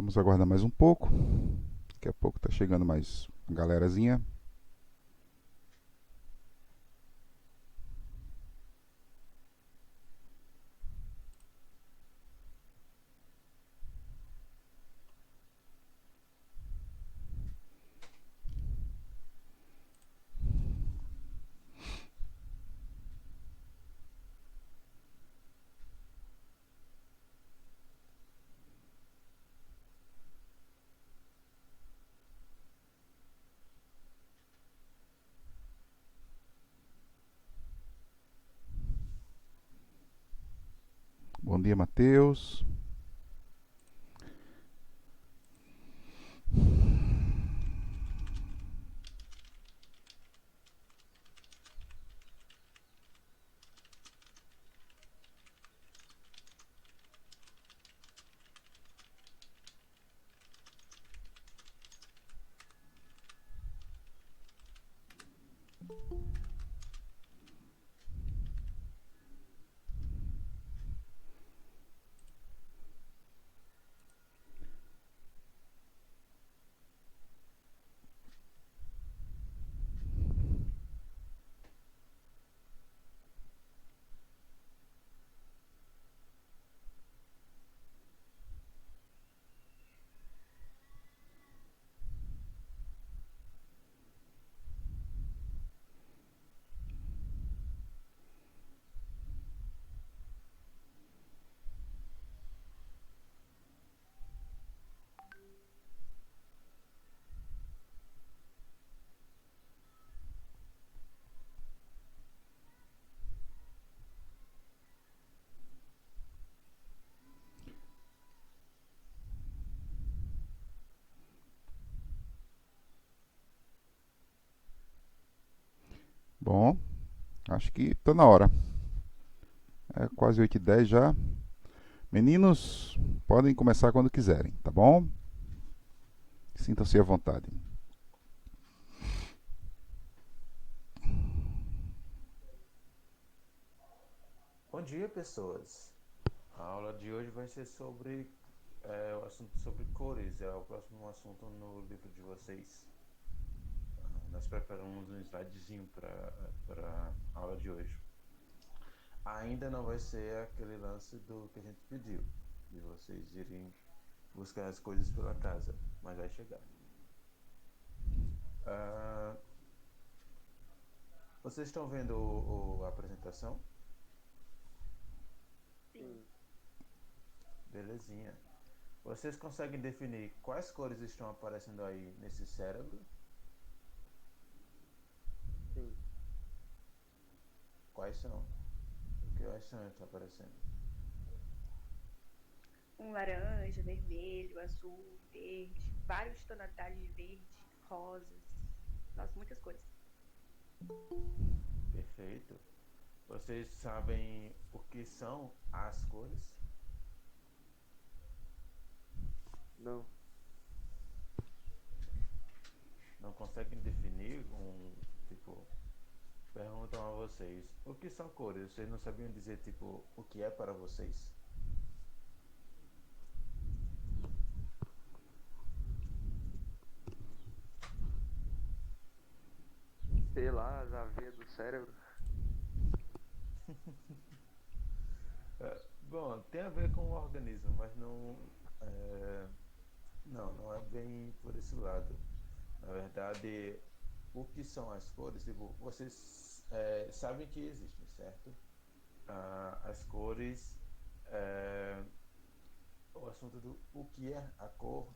Vamos aguardar mais um pouco. Daqui a pouco tá chegando mais uma galerazinha. Bom dia, Matheus. Bom, acho que tá na hora. É quase 8h10 já. Meninos, podem começar quando quiserem, tá bom? Sintam-se à vontade. Bom dia, pessoas. A aula de hoje vai ser sobre o assunto sobre cores. É o próximo assunto no livro de vocês. Nós preparamos um slidezinho para a aula de hoje. Ainda não vai ser aquele lance do que a gente pediu, de vocês irem buscar as coisas pela casa, mas vai chegar. Ah, Vocês estão vendo a apresentação? Sim. Belezinha. Vocês conseguem definir quais cores estão aparecendo aí nesse cérebro? Sim. Quais são? O que quais são que está aparecendo? Um laranja, vermelho, azul, verde, várias tonalidades de verde, rosas. Nossa, muitas cores. Perfeito. Vocês sabem o que são as cores? Não. Não conseguem definir tipo, perguntam a vocês, o que são cores? Vocês não sabiam dizer, tipo, o que é para vocês? Sei lá, as aveias do cérebro. Bom, tem a ver com o organismo, mas é, não é bem por esse lado. Na verdade, o que são as cores? Tipo, vocês sabem que existem, certo? As cores, é, o assunto do o que é a cor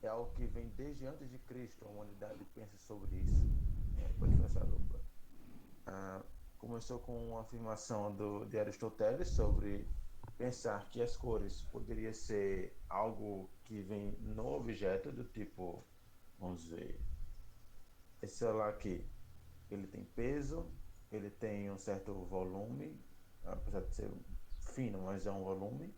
é algo que vem desde antes de Cristo. A humanidade pensa sobre isso. Pode começar, Lupa. Ah, Começou com uma afirmação de Aristóteles sobre pensar que as cores poderia ser algo que vem no objeto, do tipo, vamos ver, esse celular aqui, ele tem peso, ele tem um certo volume, apesar de ser fino, mas é um volume.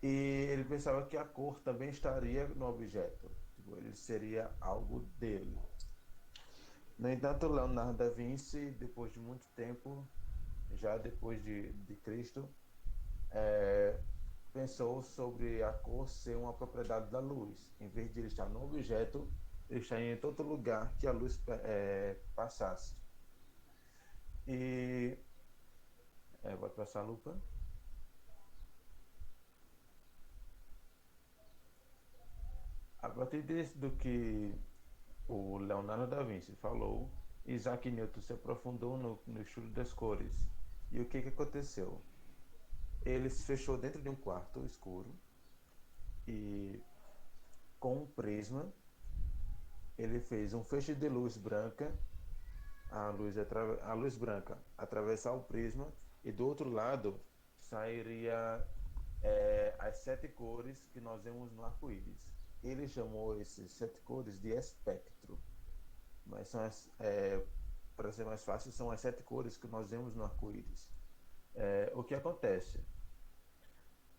E ele pensava que a cor também estaria no objeto, tipo, ele seria algo dele. No entanto, Leonardo da Vinci, depois de muito tempo, já depois de Cristo, pensou sobre a cor ser uma propriedade da luz. Em vez de ele estar no objeto, ele está em todo lugar que a luz passasse. E pode passar a lupa. A partir do que o Leonardo da Vinci falou, Isaac Newton se aprofundou no estudo das cores. E o que, que aconteceu? Ele se fechou dentro de um quarto escuro e, com um prisma, ele fez um feixe de luz branca, a luz branca atravessar o prisma, e do outro lado sairia as sete cores que nós vemos no arco-íris. Ele chamou esses sete cores de espectro, mas para ser mais fácil, são as sete cores que nós vemos no arco-íris. O que acontece?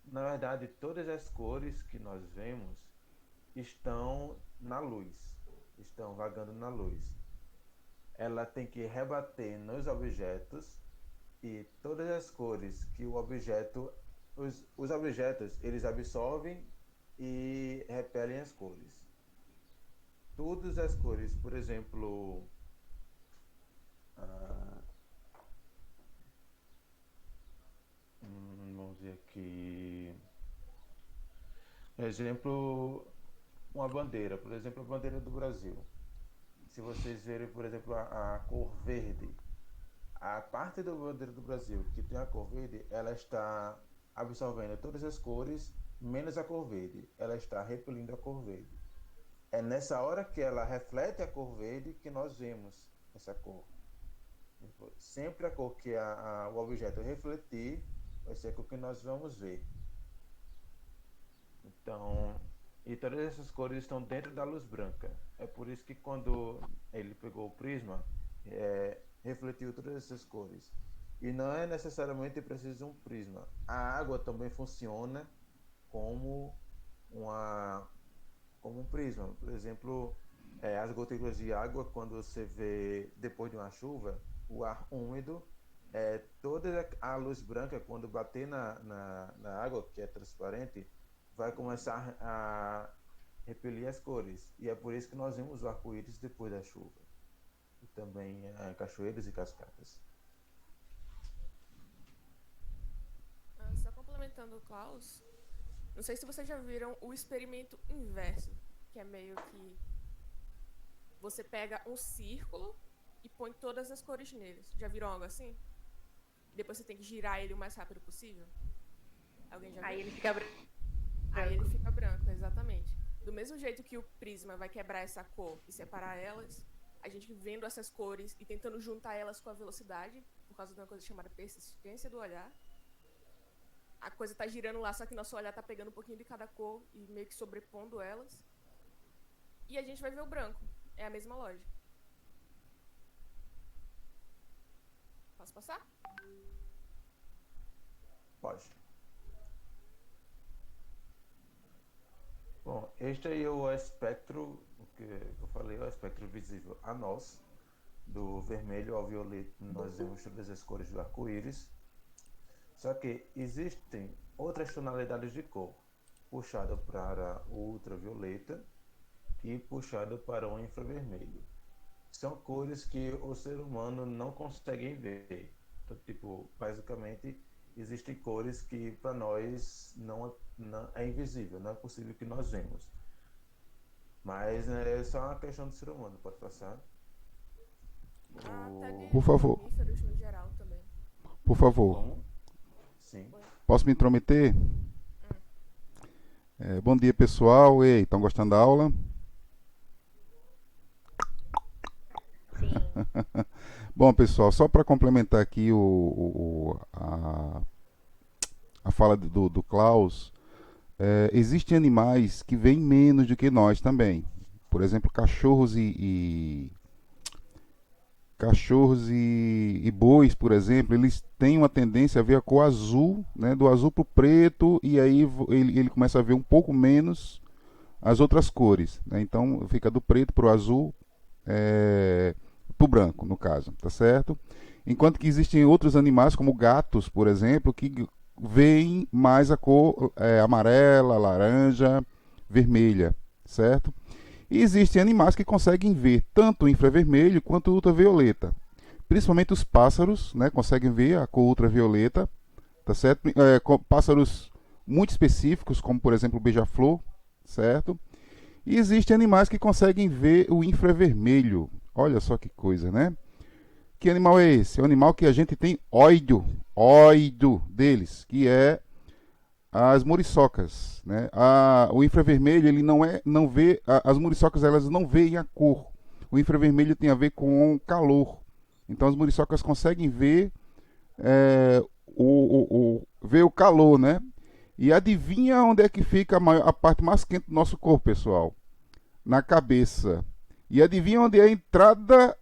Na verdade, todas as cores que nós vemos estão na luz, estão vagando na luz. Ela tem que rebater nos objetos, e todas as cores que o objeto, os objetos, eles absorvem e repelem as cores. Todas as cores, por exemplo, vamos ver aqui, exemplo, uma bandeira, por exemplo, a bandeira do Brasil. Se vocês verem, por exemplo, a cor verde, a parte da bandeira do Brasil que tem a cor verde, ela está absorvendo todas as cores, menos a cor verde. Ela está repelindo a cor verde. É nessa hora que ela reflete a cor verde que nós vemos essa cor. Sempre a cor que o objeto refletir vai ser a cor que nós vamos ver. Então, e todas essas cores estão dentro da luz branca. É por isso que quando ele pegou o prisma, refletiu todas essas cores. E não é necessariamente preciso um prisma. A água também funciona como como um prisma. Por exemplo, as gotículas de água, quando você vê depois de uma chuva, o ar úmido, toda a luz branca, quando bater na água, que é transparente, vai começar a repelir as cores. E é por isso que nós vemos o arco-íris depois da chuva. E também cachoeiras e cascatas. Só complementando o Klaus, não sei se vocês já viram o experimento inverso, que é meio que você pega um círculo e põe todas as cores neles. Já viram algo assim? Depois você tem que girar ele o mais rápido possível. Alguém já viu? Aí ele fica branco. Aí ele fica branco, exatamente. Do mesmo jeito que o prisma vai quebrar essa cor e separar elas, a gente vendo essas cores e tentando juntar elas com a velocidade, por causa de uma coisa chamada persistência do olhar, a coisa tá girando lá, só que nosso olhar tá pegando um pouquinho de cada cor e meio que sobrepondo elas. E a gente vai ver o branco. É a mesma lógica. Posso passar? Pode. Bom, este aí é o espectro, o que eu falei, é o espectro visível a nós, do vermelho ao violeta. Nós vemos todas as cores do arco-íris. Só que existem outras tonalidades de cor, puxada para o ultravioleta e puxada para o infravermelho. São cores que o ser humano não consegue ver. Então, tipo, basicamente, existem cores que para nós não é invisível, não é possível que nós vemos. Mas é só uma questão do ser humano, pode passar. Até de Por favor. mamíferos no geral também. Por favor, Como? Sim. posso me intrometer? Bom dia, pessoal. Ei, estão gostando da aula? Sim. Bom, pessoal, só para complementar aqui a fala do Klaus, existem animais que veem menos do que nós também. Por exemplo, cachorros e bois, por exemplo, eles têm uma tendência a ver a cor azul, né, do azul para o preto, e aí ele começa a ver um pouco menos as outras cores, né? Então fica do preto para o azul, para o branco, no caso, tá certo? Enquanto que existem outros animais, como gatos, por exemplo, que veem mais a cor amarela, laranja, vermelha, certo? E existem animais que conseguem ver tanto o infravermelho quanto o ultravioleta. Principalmente os pássaros, né, conseguem ver a cor ultravioleta, tá certo? Pássaros muito específicos, como por exemplo o beija-flor, certo? E existem animais que conseguem ver o infravermelho. Olha só que coisa, né? Que animal é esse? É um animal que a gente tem óido deles, que é as muriçocas, né? O infravermelho ele não vê, as muriçocas elas não veem a cor. O infravermelho tem a ver com calor. Então as muriçocas conseguem ver ver o calor, né? E adivinha onde é que fica a parte mais quente do nosso corpo, pessoal? Na cabeça. E adivinha onde é a entrada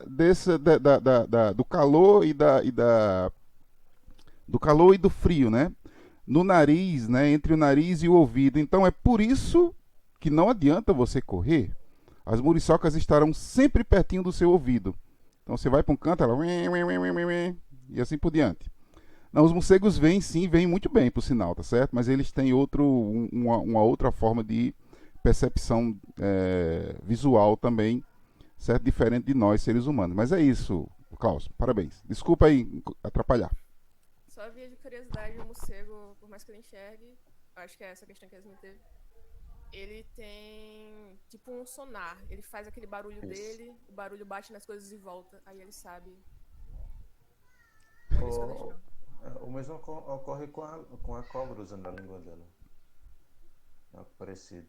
do calor do calor e do frio, né? No nariz, né? Entre o nariz e o ouvido. Então é por isso que não adianta você correr. As muriçocas estarão sempre pertinho do seu ouvido. Então você vai para um canto, ela e assim por diante. Não, os morcegos vêm sim, vêm muito bem, por sinal, tá certo? Mas eles têm uma outra forma de percepção visual também, certo? Diferente de nós, seres humanos. Mas é isso, Klaus, parabéns. Desculpa aí atrapalhar. Só via de curiosidade, o morcego, por mais que ele enxergue, acho que é essa questão que a Yasmin teve, ele tem tipo um sonar. Ele faz aquele barulho dele, o barulho bate nas coisas e volta. Aí ele sabe. Por isso que eu deixo. O mesmo ocorre com a cobra usando a língua dela. É algo parecido.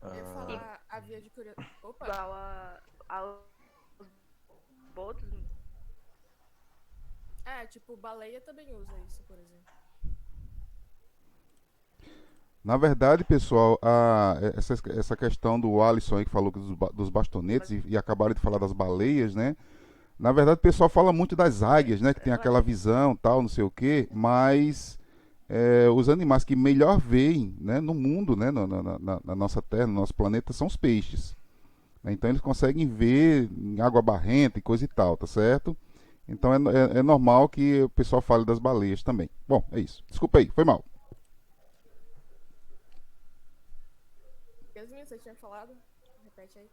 Eu ia falar a via de curiosidade. Opa! Igual aos botos. Tipo, baleia também usa isso, por exemplo. Na verdade, pessoal, essa questão do Alisson aí que falou dos bastonetes e acabaram de falar das baleias, né? Na verdade, o pessoal fala muito das águias, né? Que tem aquela visão, tal, não sei o quê, mas os animais que melhor veem, né, no mundo, né, na nossa Terra, no nosso planeta, são os peixes. Então eles conseguem ver em água barrenta e coisa e tal, tá certo? Então é normal que o pessoal fale das baleias também. Bom, é isso. Desculpa aí, foi mal. Yasmin, você tinha falado? Repete aí.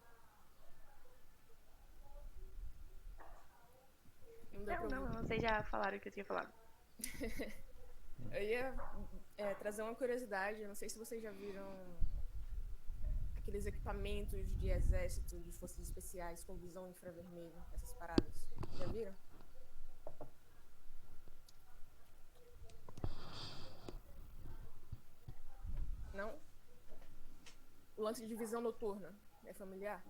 Não, vocês já falaram o que eu tinha falado. Eu ia trazer uma curiosidade, eu não sei se vocês já viram aqueles equipamentos de exército, de forças especiais com visão infravermelha, essas paradas. Já viram? Não? O lance de visão noturna é familiar?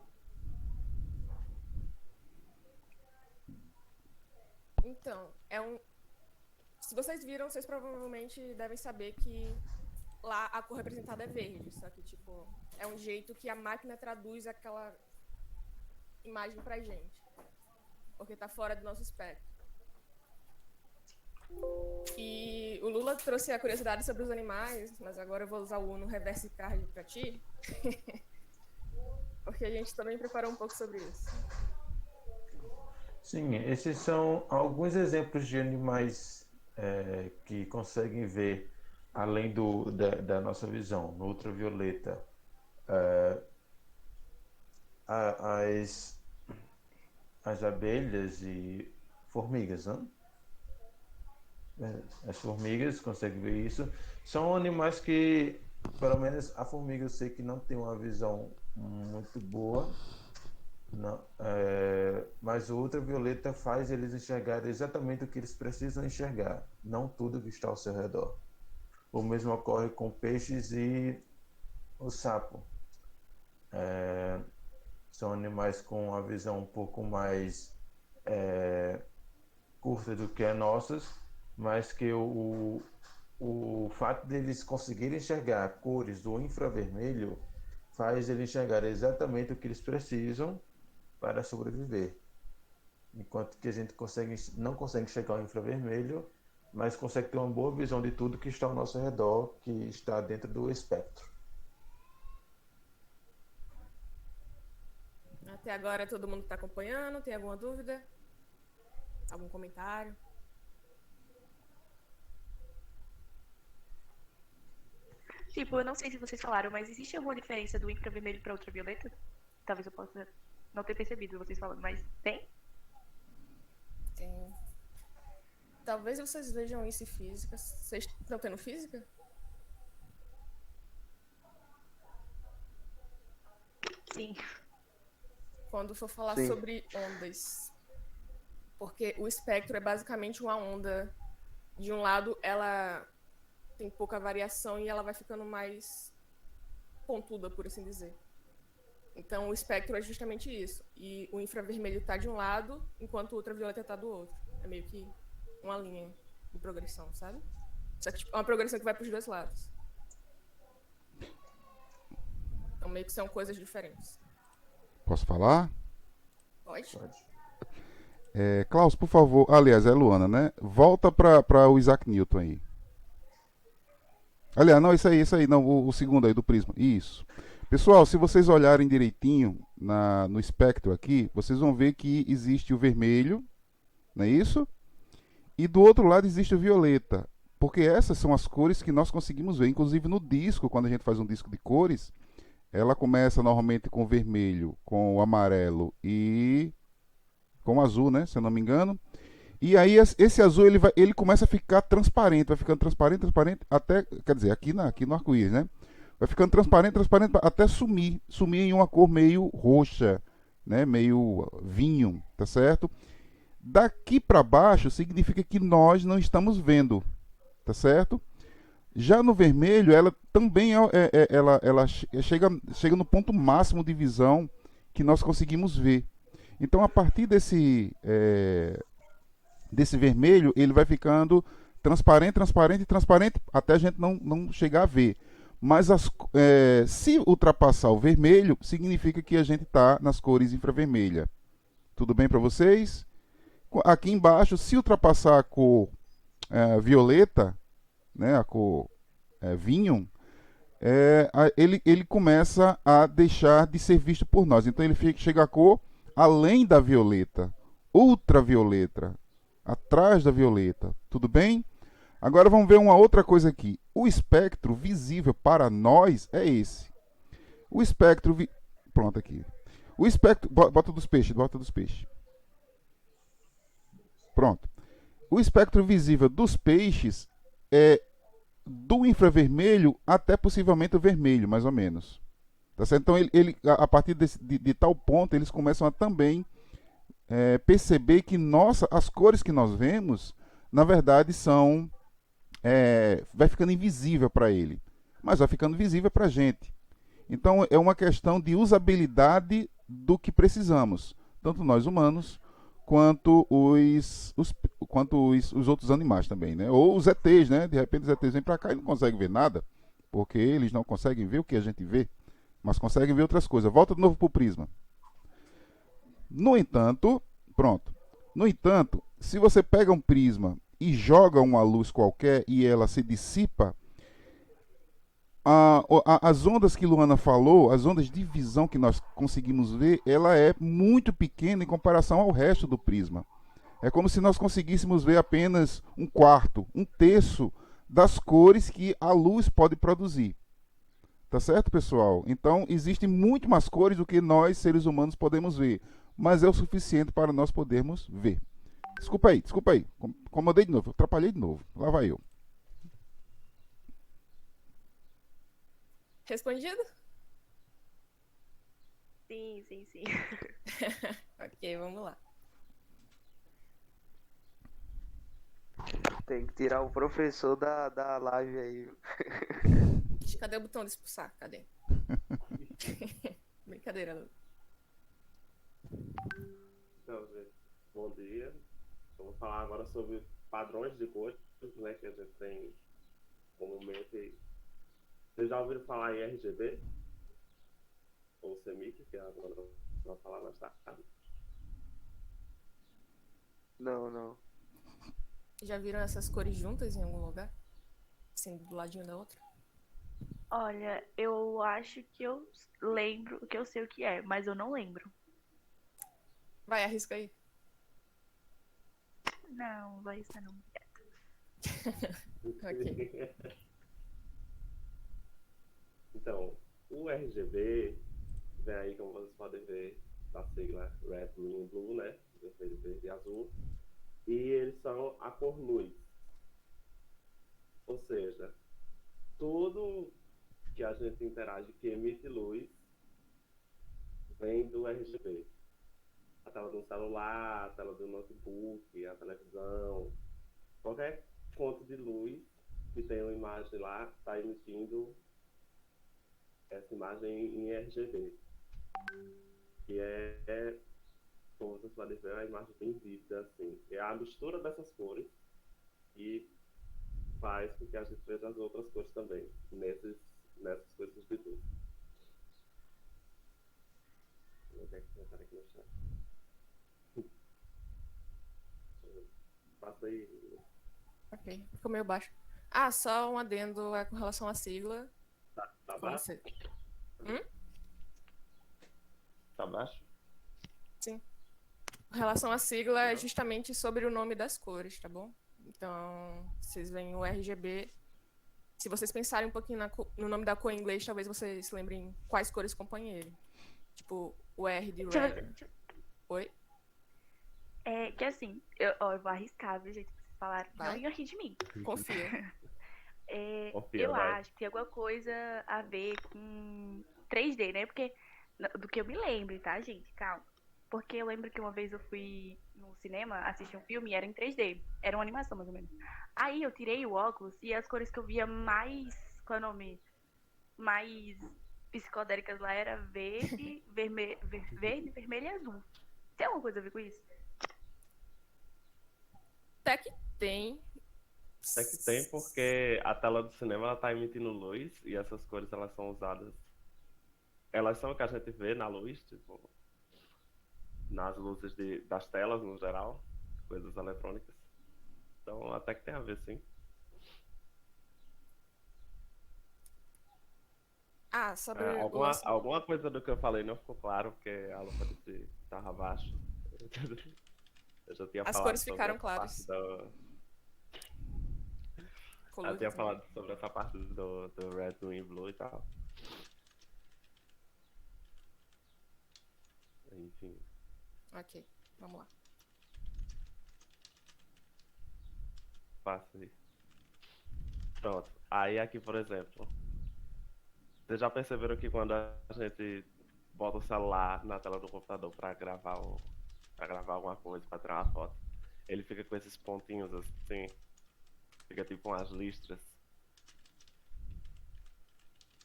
Então, se vocês viram, vocês provavelmente devem saber que lá a cor representada é verde, só que, tipo, é um jeito que a máquina traduz aquela imagem pra gente, porque tá fora do nosso espectro. E o Lula trouxe a curiosidade sobre os animais, mas agora eu vou usar o Uno Reverse Card pra ti, porque a gente também preparou um pouco sobre isso. Sim, esses são alguns exemplos de animais que conseguem ver além da nossa visão, no ultravioleta. As abelhas e formigas, né? As formigas conseguem ver isso. São animais que, pelo menos a formiga eu sei que não tem uma visão muito boa. Não, mas o ultravioleta faz eles enxergarem exatamente o que eles precisam enxergar, não tudo que está ao seu redor. O mesmo ocorre com peixes e o sapo. São animais com a visão um pouco mais curta do que as nossas, mas que o fato deles conseguirem enxergar cores do infravermelho faz eles enxergar exatamente o que eles precisam para sobreviver. Enquanto que a gente não consegue enxergar o infravermelho, mas consegue ter uma boa visão de tudo que está ao nosso redor, que está dentro do espectro. Até agora todo mundo está acompanhando? Tem alguma dúvida? Algum comentário? Tipo, eu não sei se vocês falaram, mas existe alguma diferença do infravermelho para ultravioleta? Talvez eu possa não ter percebido vocês falando, mas tem? Tem. Talvez vocês vejam isso em física. Vocês estão tendo física? Sim. Quando for falar Sim. sobre ondas. Porque o espectro é basicamente uma onda. De um lado, ela tem pouca variação e ela vai ficando mais pontuda, por assim dizer. Então, o espectro é justamente isso. E o infravermelho está de um lado, enquanto o ultravioleta está do outro. É meio que uma linha de progressão, sabe? Só que tipo, é uma progressão que vai para os dois lados. Então, meio que são coisas diferentes. Posso falar? Pode? Klaus, por favor. Aliás, é Luana, né? Volta para o Isaac Newton aí. Aliás, não, isso aí, não, o segundo aí do prisma. Isso. Pessoal, se vocês olharem direitinho no espectro aqui, vocês vão ver que existe o vermelho, não é isso? E do outro lado existe o violeta. Porque essas são as cores que nós conseguimos ver. Inclusive no disco, quando a gente faz um disco de cores, ela começa normalmente com o vermelho, com o amarelo e com o azul, né? Se eu não me engano. E aí esse azul ele começa a ficar transparente, vai ficando transparente, até, quer dizer, aqui no arco-íris, né? Vai ficando transparente, até sumir em uma cor meio roxa, né? Meio vinho, tá certo? Daqui para baixo significa que nós não estamos vendo, tá certo? Já no vermelho, ela também ela chega no ponto máximo de visão que nós conseguimos ver. Então, a partir desse vermelho, ele vai ficando transparente, até a gente não chegar a ver. Mas se ultrapassar o vermelho, significa que a gente está nas cores infravermelha. Tudo bem para vocês? Aqui embaixo, se ultrapassar a cor violeta, né, a cor vinho, ele começa a deixar de ser visto por nós. Então ele chega a cor além da violeta, ultravioleta, atrás da violeta. Tudo bem? Agora vamos ver uma outra coisa aqui. O espectro visível para nós é esse. O espectro... Pronto, aqui. O espectro... Bota dos peixes. Pronto. O espectro visível dos peixes é do infravermelho até possivelmente o vermelho, mais ou menos. Tá certo? Então, a partir de tal ponto, eles começam a também perceber que as cores que nós vemos, na verdade, vai ficando invisível para ele, mas vai ficando visível para a gente. Então, é uma questão de usabilidade do que precisamos, tanto nós humanos, quanto os outros animais também, né? Ou os ETs, né? De repente os ETs vêm para cá e não conseguem ver nada, porque eles não conseguem ver o que a gente vê, mas conseguem ver outras coisas. Volta de novo para o prisma. No entanto, se você pega um prisma e joga uma luz qualquer e ela se dissipa, as ondas que Luana falou, as ondas de visão que nós conseguimos ver, ela é muito pequena em comparação ao resto do prisma. É como se nós conseguíssemos ver apenas um quarto, um terço das cores que a luz pode produzir. Tá certo, pessoal? Então, existem muito mais cores do que nós, seres humanos, podemos ver. Mas é o suficiente para nós podermos ver. Desculpa aí. Incomodei de novo, atrapalhei de novo. Lá vai eu. Respondido? Sim. Ok, vamos lá. Tem que tirar o professor da live aí. Cadê o botão de expulsar? Cadê? Brincadeira, Lu. Então, gente, bom dia. Vamos falar agora sobre padrões de cores, né, que a gente tem comumente. Vocês já ouviram falar em RGB? Ou CMYK, que agora vou falar mais tarde. Não. Já viram essas cores juntas em algum lugar? Assim, do ladinho da outra? Olha, eu acho que eu lembro, que eu sei o que é, mas eu não lembro. Vai, arrisca aí. Não, vai isso não. Ok. Então, o RGB vem aí, como vocês podem ver, da sigla Red, Green, Blue, né? Vermelho, verde e azul. E eles são a cor luz. Ou seja, tudo que a gente interage que emite luz vem do RGB. A tela do celular, a tela do notebook, a televisão, qualquer fonte de luz que tenha uma imagem lá está emitindo essa imagem em RGB, que como vocês podem ver, é uma imagem bem vívida, assim. É a mistura dessas cores e faz com que a gente veja as outras cores também, nessas coisas de luz. Vou ver que colocar aqui no chat. Passa aí. Ok, ficou meio baixo. Ah, só um adendo com relação à sigla. Tá Como baixo? você- Tá baixo? Sim. Com relação à sigla, é justamente sobre o nome das cores, tá bom? Então, vocês veem o RGB. Se vocês pensarem um pouquinho no nome da cor em inglês, talvez vocês se lembrem quais cores compõem ele. Tipo, o R de red. Oi? É que assim, eu vou arriscar, viu, gente? Vocês falaram. Não Vai. iam rir de mim. Confia. Confia, Eu vai. acho que tem alguma coisa a ver com 3D, né? Porque, do que eu me lembro, tá, gente? Calma. Porque eu lembro que uma vez eu fui no cinema assistir um filme e era em 3D. Era uma animação, mais ou menos. Aí eu tirei o óculos e as cores que eu via mais. Qual é o nome? Mais psicodélicas lá era verde, verde, vermelho e azul. Tem alguma coisa a ver com isso? Até que tem. Até que tem, porque a tela do cinema ela tá emitindo luz e essas cores elas são usadas. Elas são o que a gente vê na luz, tipo, nas luzes das telas no geral, coisas eletrônicas. Então até que tem a ver, sim. Ah, sobre o Alguma, lance. alguma coisa do que eu falei não ficou claro, porque a lâmpada estava abaixo. Eu já tinha As falado cores sobre ficaram essa claras. parte do. Eu tinha falado sobre essa parte do Red, Green, Blue e tal. Enfim. Ok, vamos lá. Passa aí. Pronto. Aí aqui, por exemplo, vocês já perceberam que quando a gente bota o celular na tela do computador para gravar alguma coisa, para tirar uma foto, ele fica com esses pontinhos assim, fica tipo umas listras.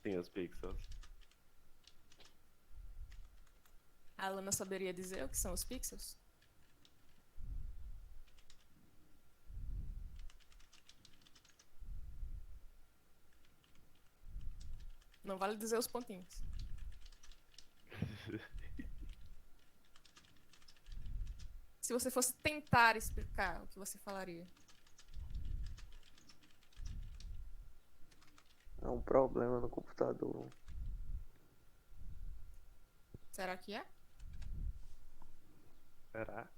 Sim, os pixels. A Alana saberia dizer o que são os pixels? Não vale dizer os pontinhos. Se você fosse tentar explicar, o que você falaria? É um problema no computador. Será que é? Será?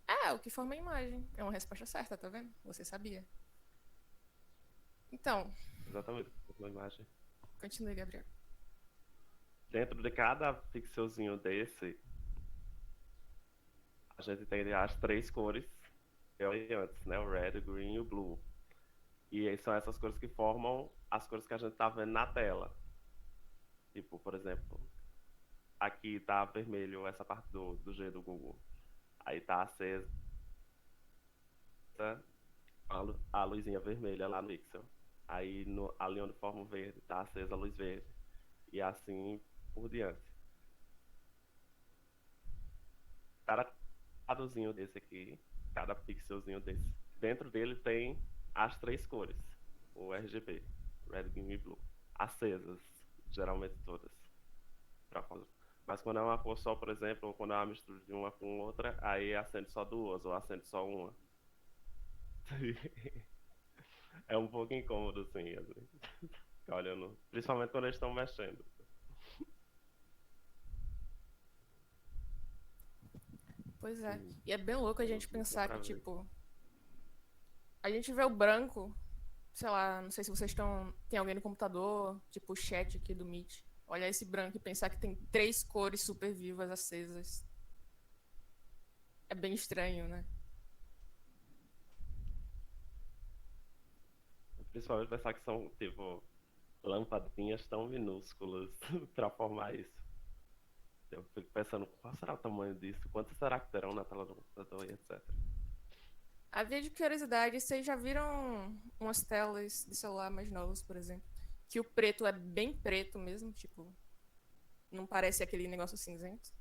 É, o que forma a imagem. É uma resposta certa, tá vendo? Você sabia. Então, Exatamente, uma imagem. continue, Gabriel. Dentro de cada pixelzinho desse, a gente tem as três cores que eu falei antes, né? O red, o green e o blue. E aí são essas cores que formam as cores que a gente tá vendo na tela. Tipo, por exemplo, aqui tá vermelho essa parte do G do Google. Aí tá acesa a luzinha vermelha lá no pixel. Aí ali onde forma o verde, tá acesa a luz verde. E assim por diante. Cada quadrozinho desse aqui, cada pixelzinho desse, dentro dele tem as três cores. O RGB, Red, Green e Blue. Acesas, geralmente todas. Mas quando é uma cor só, por exemplo, ou quando é uma mistura de uma com outra, aí acende só duas, ou acende só uma. É um pouco incômodo, assim, assim. Ficar olhando, principalmente quando eles estão mexendo. Pois é. E é bem louco a gente pensar Pra que, ver. tipo, a gente vê o branco sei lá, não sei se vocês estão. Tem alguém no computador, tipo o chat aqui do Meet. Olhar esse branco e pensar que tem 3 cores super vivas acesas. É bem estranho, né? Principalmente pensar que são, tipo, lampadinhas tão minúsculas pra formar isso. Eu fico pensando, qual será o tamanho disso? Quanto será que terão na tela do computador e etc. A via de curiosidade, vocês já viram umas telas de celular mais novas, por exemplo? Que o preto é bem preto mesmo, tipo, não parece aquele negócio cinzento.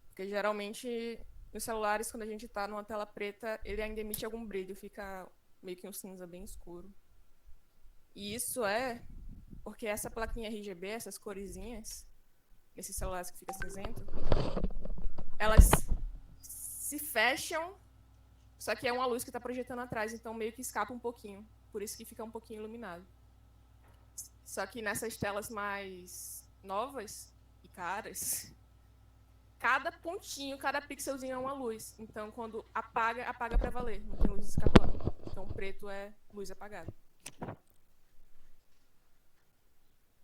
Porque geralmente nos celulares, quando a gente tá numa tela preta, ele ainda emite algum brilho, fica meio que um cinza bem escuro. E isso é porque essa plaquinha RGB, essas coresinhas, nesses celulares que fica cinzento, elas se fecham, só que é uma luz que está projetando atrás, então meio que escapa um pouquinho. Por isso que fica um pouquinho iluminado. Só que nessas telas mais novas e caras, cada pontinho, cada pixelzinho é uma luz. Então quando apaga, apaga para valer, não tem luz escapando. Então preto é luz apagada.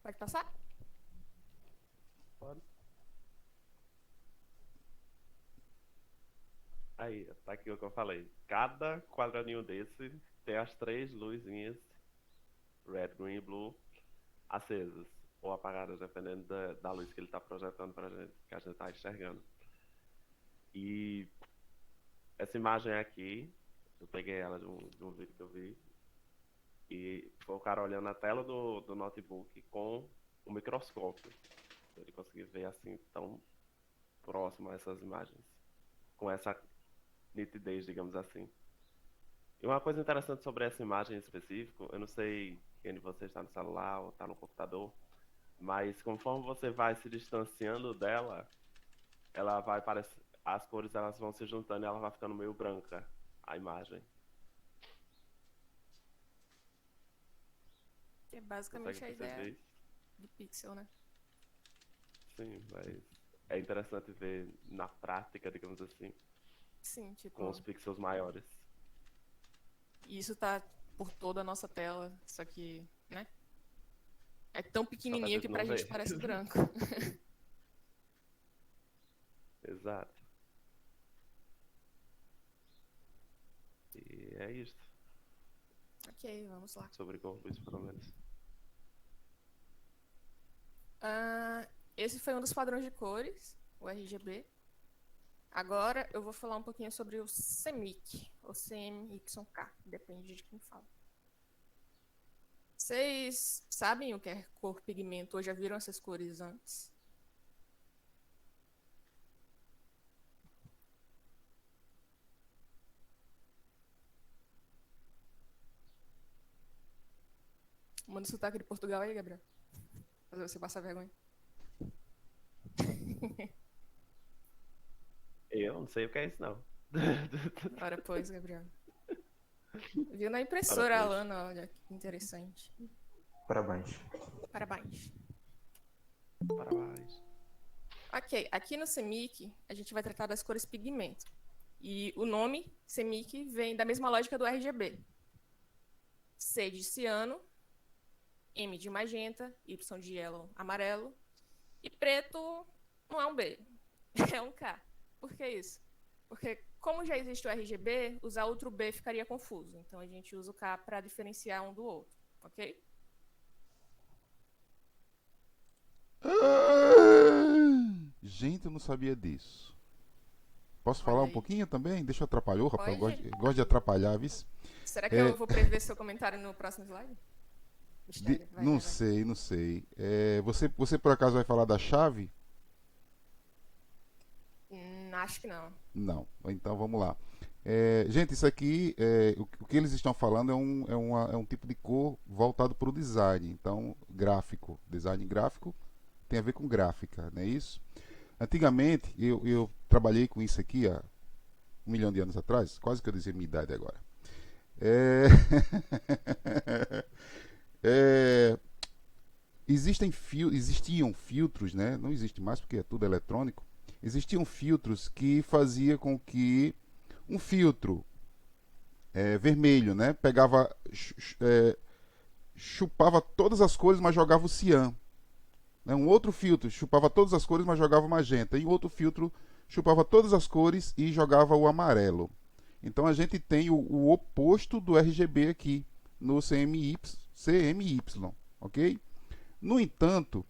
Pode passar? Pode. Aí, tá aqui o que eu falei. Cada quadradinho desse tem as 3 luzinhas, red, green e blue, acesas ou apagadas, dependendo da luz que ele está projetando pra gente, que a gente está enxergando. E essa imagem aqui, eu peguei ela de um vídeo que eu vi, e foi o cara olhando a tela do notebook com o microscópio. Ele conseguiu ver assim, tão próximo a essas imagens, com essa nitidez, digamos assim. E uma coisa interessante sobre essa imagem em específico, eu não sei quem de vocês está no celular ou está no computador, mas conforme você vai se distanciando dela, ela vai parecer, as cores elas vão se juntando e ela vai ficando meio branca, a imagem. Que é basicamente a Consegue perceber ideia isso? do pixel, né? Sim, mas é interessante ver na prática, digamos assim, Sim, tipo, com os pixels maiores. e isso tá por toda a nossa tela, só que, né? É tão pequenininho que gente pra não gente vê. parece branco. Exato. E é isso, Ok, vamos lá. sobre cor luz, pelo menos. Esse foi um dos padrões de cores, o RGB. Agora eu vou falar um pouquinho sobre o CMYK, ou CMYK, depende de quem fala. Vocês sabem o que é cor pigmento ou já viram essas cores antes? Manda o sotaque de Portugal aí, Gabriel. Fazer você passar vergonha. Eu não sei o que é isso, não. Ora, pois, Gabriel. Viu na impressora, Ora, pois. Alana, olha que interessante. Parabéns. Parabéns. Parabéns. Ok, aqui no CMYK a gente vai tratar das cores pigmento. E o nome CMYK vem da mesma lógica do RGB. C de ciano, M de magenta, Y de yellow, amarelo. E preto não é um B, é um K. Por que isso? Porque como já existe o RGB, usar outro B ficaria confuso. Então a gente usa o K para diferenciar um do outro, ok? Gente, eu não sabia disso. Posso Olha falar um aí. pouquinho também? Deixa eu atrapalhar, rapaz. Eu Pode. gosto de atrapalhar, viu? Será que eu vou prever seu comentário no próximo slide? Mistério. Vai, Não vai, vai. sei, não sei. Você por acaso vai falar da chave? Acho que não. Não. Então vamos lá. Gente, isso aqui, o que eles estão falando é um tipo de cor voltado para o design. Então, gráfico. Design gráfico tem a ver com gráfica, não é isso? Antigamente, eu trabalhei com isso aqui há 1 milhão de anos atrás. Quase que eu dizia minha idade agora. É... É, existiam filtros, né? Não existe mais porque é tudo eletrônico. existiam filtros que fazia com que um filtro vermelho, né, pegava, chupava todas as cores, mas jogava o cian. Né? Um outro filtro chupava todas as cores, mas jogava o magenta. E um outro filtro chupava todas as cores e jogava o amarelo. Então a gente tem o oposto do RGB aqui no CMY, ok? No entanto,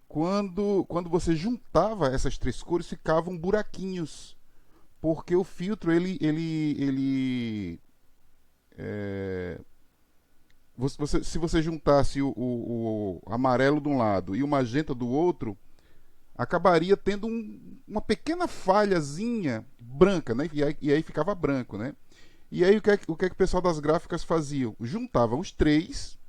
quando você juntava essas três cores, ficavam buraquinhos, porque o filtro se você juntasse o amarelo de um lado e o magenta do outro, acabaria tendo uma pequena falhazinha branca, né? E aí ficava branco, né? E aí o que é que o pessoal das gráficas faziam? Juntavam os três,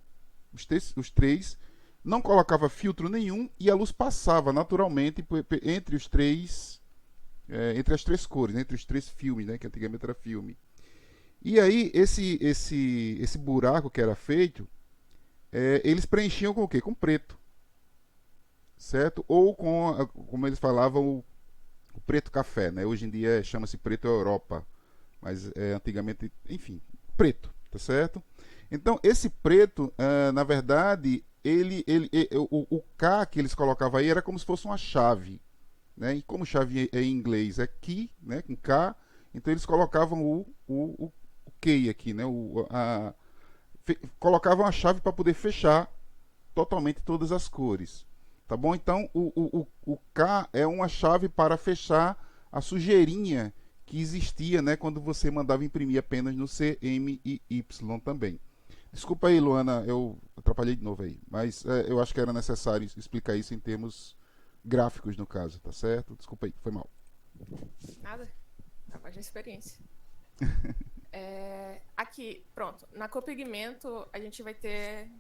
não colocava filtro nenhum e a luz passava naturalmente entre os três, entre as três cores, né? Entre os três filmes, né? Que antigamente era filme. E aí esse buraco que era feito, eles preenchiam com o quê? Com preto, certo? Ou como eles falavam, o preto café, né? Hoje em dia chama-se preto Europa, mas antigamente, enfim, preto, tá certo? Então esse preto, na verdade, o K que eles colocavam aí era como se fosse uma chave, né? E como chave em inglês é key, né? Com K, então eles colocavam o key aqui, né? Colocavam a chave para poder fechar totalmente todas as cores. Tá bom? Então o K é uma chave para fechar a sujeirinha que existia, né, quando você mandava imprimir apenas no CMY também. Desculpa aí, Luana, eu atrapalhei de novo aí, mas eu acho que era necessário explicar isso em termos gráficos no caso, tá certo? Desculpa aí, foi mal. Nada. A voz da experiência. Aqui, pronto. Na cor pigmento, a gente vai ter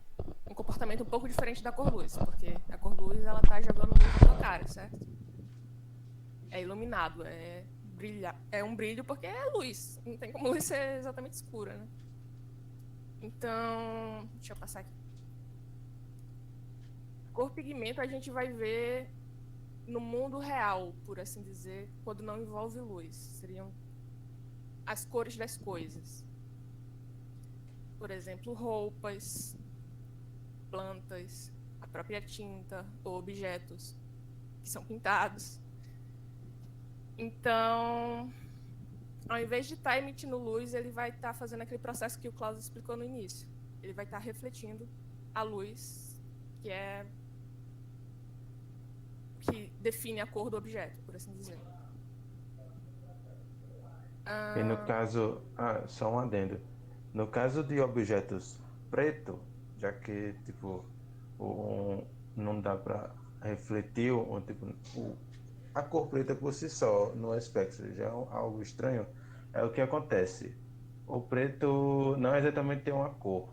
um comportamento um pouco diferente da cor luz, porque a cor luz, ela tá jogando luz na tua cara, certo? É iluminado, é um brilho porque é luz. Não tem como luz ser exatamente escura, né? Então, deixa eu passar aqui. Cor pigmento a gente vai ver no mundo real, por assim dizer, quando não envolve luz. Seriam as cores das coisas. Por exemplo, roupas, plantas, a própria tinta ou objetos que são pintados. Então, ao invés de estar emitindo luz, ele vai estar fazendo aquele processo que o Klaus explicou no início. Ele vai estar refletindo a luz, que define a cor do objeto, por assim dizer. E no caso, só um adendo. No caso de objetos preto, já que tipo não dá para refletir a cor preta por si só no espectro já é algo estranho. É o que acontece. O preto não exatamente tem uma cor,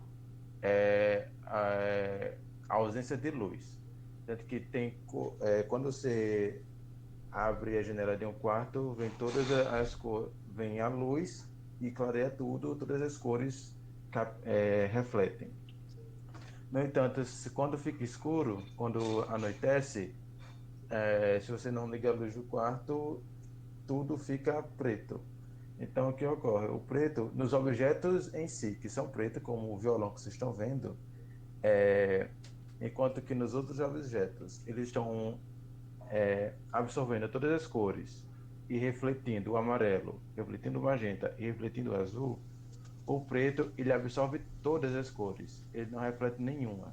é a ausência de luz. Tanto que quando você abre a janela de um quarto, vem todas as cores, vem a luz e clareia tudo, todas as cores refletem. No entanto, quando fica escuro, quando anoitece, se você não liga a luz do quarto, tudo fica preto. Então, o que ocorre? O preto, nos objetos em si, que são pretos, como o violão que vocês estão vendo, enquanto que nos outros objetos, eles estão absorvendo todas as cores e refletindo o amarelo, refletindo o magenta e refletindo o azul, o preto ele absorve todas as cores, ele não reflete nenhuma.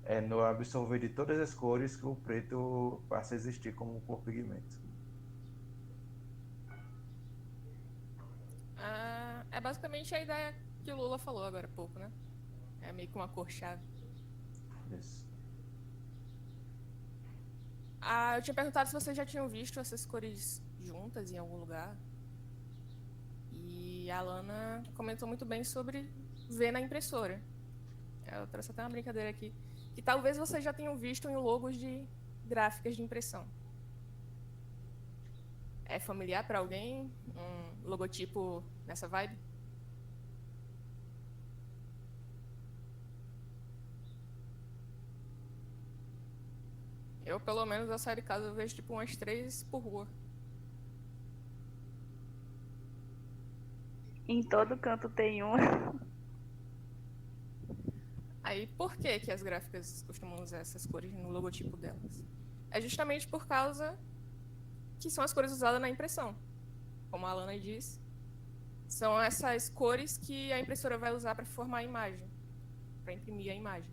É no absorver de todas as cores que o preto passa a existir como cor pigmento. É basicamente a ideia que o Lula falou agora há pouco, né? É meio que uma cor-chave. Isso. Eu tinha perguntado se vocês já tinham visto essas cores juntas em algum lugar. E a Lana comentou muito bem sobre ver na impressora. Eu trouxe até uma brincadeira aqui. Que talvez vocês já tenham visto em logos de gráficas de impressão. É familiar para alguém? Um logotipo nessa vibe? Eu, pelo menos, eu saio de casa, eu vejo tipo umas 3 por rua. Em todo canto tem um. Aí, por que que as gráficas costumam usar essas cores no logotipo delas? É justamente por causa que são as cores usadas na impressão. Como a Alana disse, são essas cores que a impressora vai usar para formar a imagem, para imprimir a imagem.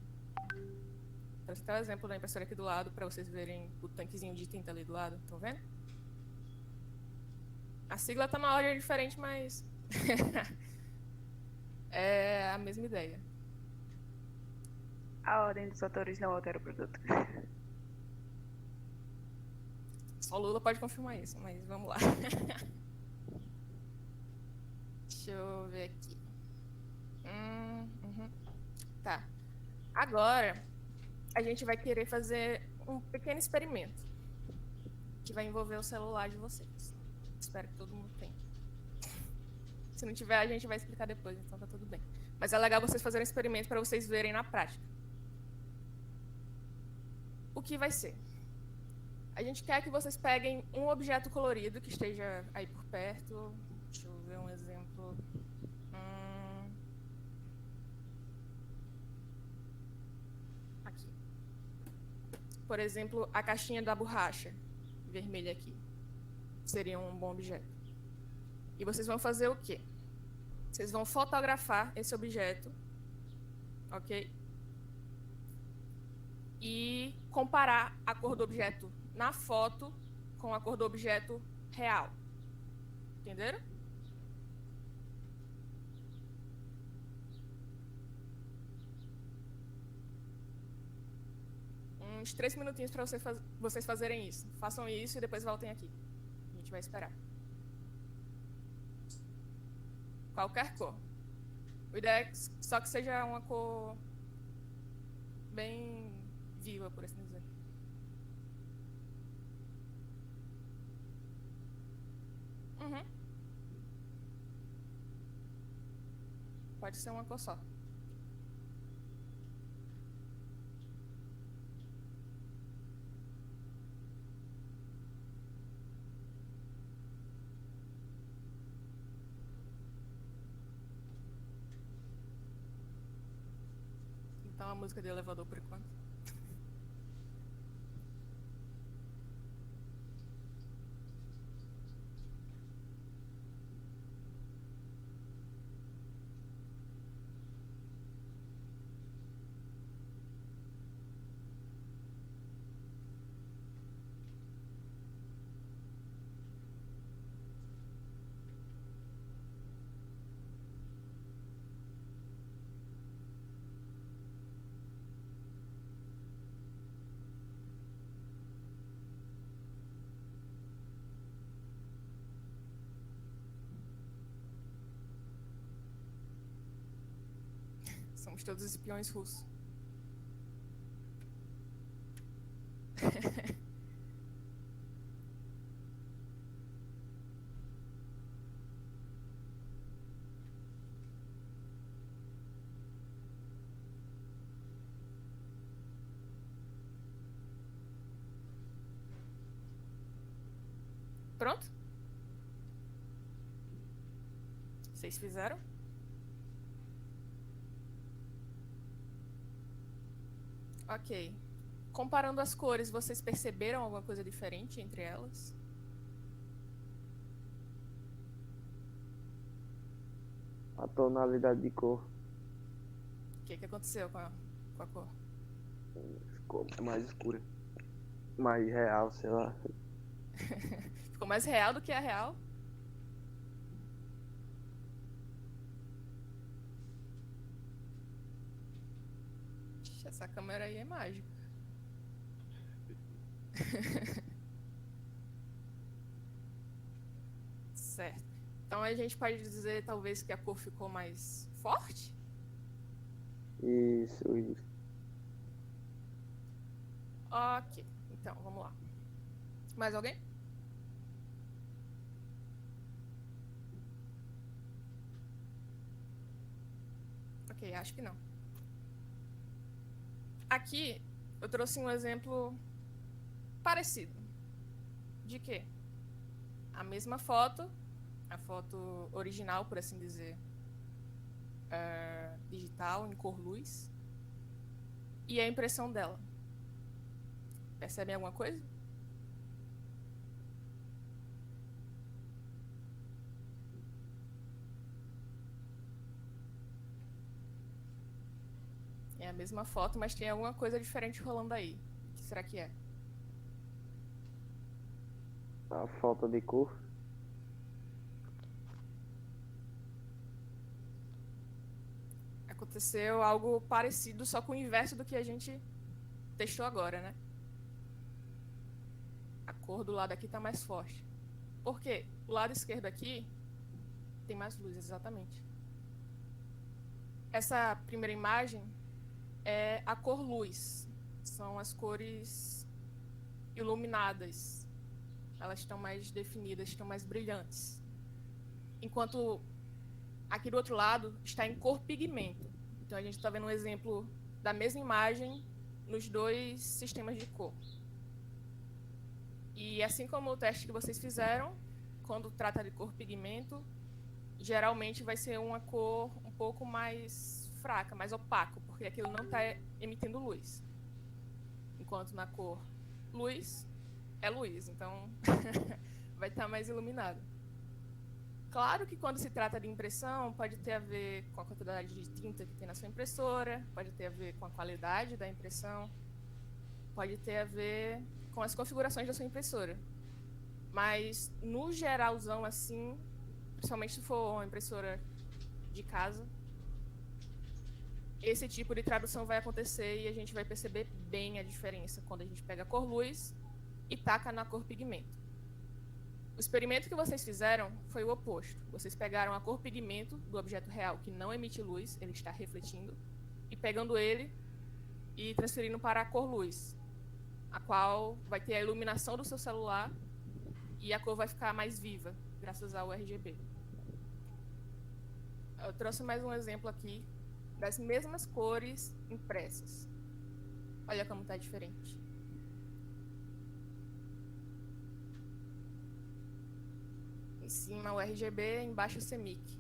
Então, esse é o exemplo da impressora aqui do lado, para vocês verem o tanquezinho de tinta ali do lado. Estão vendo? A sigla tá na ordem diferente, mas é a mesma ideia. A ordem dos fatores não altera o produto. Só Lula pode confirmar isso, mas vamos lá. Deixa eu ver aqui. Uhum. Tá. Agora, a gente vai querer fazer um pequeno experimento que vai envolver o celular de vocês. Espero que todo mundo tenha. Se não tiver, a gente vai explicar depois, então tá tudo bem. Mas é legal vocês fazerem um experimento para vocês verem na prática. O que vai ser? A gente quer que vocês peguem um objeto colorido que esteja aí por perto. Deixa eu ver um exemplo. Aqui. Por exemplo, a caixinha da borracha vermelha aqui. Seria um bom objeto. E vocês vão fazer o quê? Vocês vão fotografar esse objeto, ok? E comparar a cor do objeto na foto com a cor do objeto real. Entenderam? Uns 3 minutinhos para vocês fazerem isso. Façam isso e depois voltem aqui. A gente vai esperar. Qualquer cor. O ideia é só que seja uma cor bem viva, por assim dizer. Pode ser uma cor só. Então a música de elevador por enquanto. Somos todos espiões russos. Pronto? Vocês fizeram? Ok. Comparando as cores, vocês perceberam alguma coisa diferente entre elas? A tonalidade de cor O que aconteceu com a cor? ficou mais escura. Mais real, sei lá. Ficou mais real do que a real? Ixi, essa câmera aí é mágica. Certo. Então a gente pode dizer talvez que a cor ficou mais forte? Isso. Ok. Então, vamos lá. Mais alguém? Ok, acho que não. Aqui eu trouxe um exemplo parecido. De quê? A mesma foto, a foto original, por assim dizer, digital, em cor luz, e a impressão dela. Percebem alguma coisa? É a mesma foto, mas tem alguma coisa diferente rolando aí. O que será que é? A falta de cor. Aconteceu algo parecido, só com o inverso do que a gente testou agora, né? A cor do lado aqui tá mais forte. Por quê? O lado esquerdo aqui tem mais luz, exatamente. Essa primeira imagem é a cor luz. São as cores iluminadas. Elas estão mais definidas, estão mais brilhantes. Enquanto aqui do outro lado está em cor pigmento. Então a gente está vendo um exemplo da mesma imagem nos dois sistemas de cor. E assim como o teste que vocês fizeram, quando trata de cor pigmento, geralmente vai ser uma cor um pouco mais fraca, mais opaco, porque aquilo não está emitindo luz. Enquanto na cor luz, é luz, então vai estar mais iluminado. Claro que quando se trata de impressão, pode ter a ver com a quantidade de tinta que tem na sua impressora, pode ter a ver com a qualidade da impressão, pode ter a ver com as configurações da sua impressora. Mas, no geralzão, assim, principalmente se for uma impressora de casa, esse tipo de tradução vai acontecer e a gente vai perceber bem a diferença quando a gente pega a cor luz e taca na cor pigmento. O experimento que vocês fizeram foi o oposto. Vocês pegaram a cor pigmento do objeto real, que não emite luz, ele está refletindo, e pegando ele e transferindo para a cor luz, a qual vai ter a iluminação do seu celular e a cor vai ficar mais viva, graças ao RGB. Eu trouxe mais um exemplo aqui das mesmas cores impressas. Olha como está diferente. Em cima o RGB, embaixo o CMYK.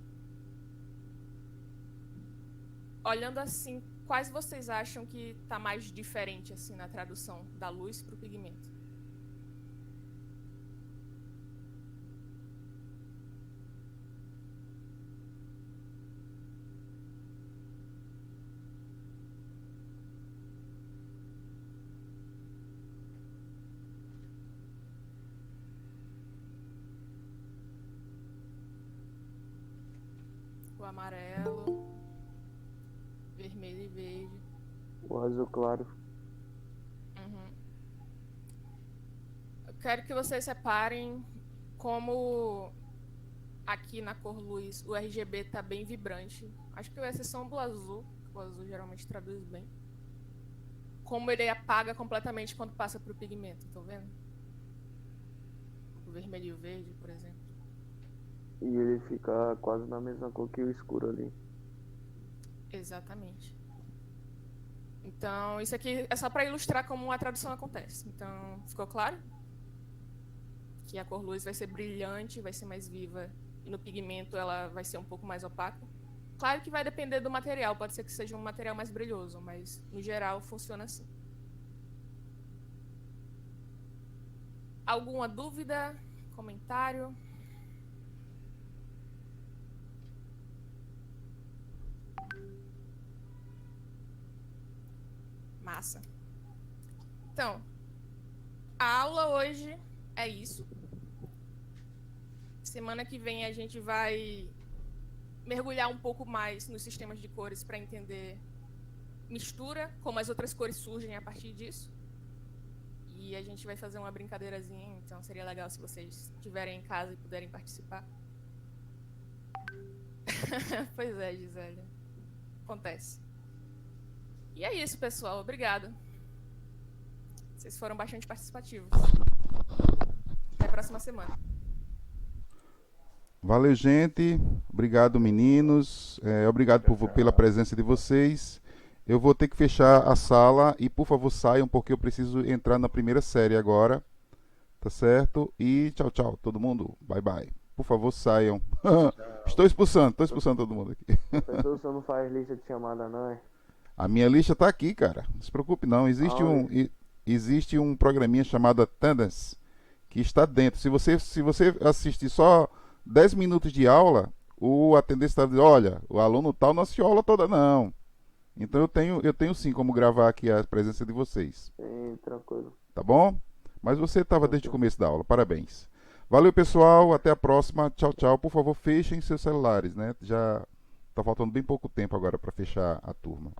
Olhando assim, quais vocês acham que está mais diferente assim na tradução da luz para o pigmento? O amarelo, vermelho e verde. O azul claro. Eu quero que vocês separem como aqui na cor luz o RGB está bem vibrante. Acho que é a exceção do azul, que o azul geralmente traduz bem. Como ele apaga completamente quando passa para o pigmento, estão vendo? O vermelho e o verde, por exemplo. E ele fica quase na mesma cor que o escuro ali. Exatamente. Então, isso aqui é só para ilustrar como a tradução acontece. Então, ficou claro? Que a cor luz vai ser brilhante, vai ser mais viva, e no pigmento ela vai ser um pouco mais opaca. Claro que vai depender do material, pode ser que seja um material mais brilhoso, mas no geral funciona assim. Alguma dúvida? Comentário? Massa. Então, a aula hoje é isso. Semana que vem a gente vai mergulhar um pouco mais nos sistemas de cores para entender mistura, como as outras cores surgem a partir disso. E a gente vai fazer uma brincadeirazinha, então seria legal se vocês estiverem em casa e puderem participar. Pois é, Gisele. Acontece. E é isso, pessoal. Obrigada. Vocês foram bastante participativos. Até a próxima semana. Valeu, gente. Obrigado, meninos. Obrigado pela presença de vocês. Eu vou ter que fechar a sala e, por favor, saiam, porque eu preciso entrar na primeira série agora. Tá certo? E tchau, tchau, todo mundo. Bye, bye. Por favor, saiam. Estou expulsando todo mundo aqui. Professor, você não faz lista de chamada, não, é? A minha lista tá aqui, cara. Não se preocupe, não. Existe um programinha chamado Attendance que está dentro. Se você assistir só 10 minutos de aula, o atendente está dizendo, olha, o aluno tal não assistiu a aula toda, não. Então eu tenho sim como gravar aqui a presença de vocês. Sim, tranquilo. Tá bom? Mas você estava desde o começo da aula. Parabéns. Valeu, pessoal. Até a próxima. Tchau, tchau. Por favor, fechem seus celulares, né? Já tá faltando bem pouco tempo agora para fechar a turma.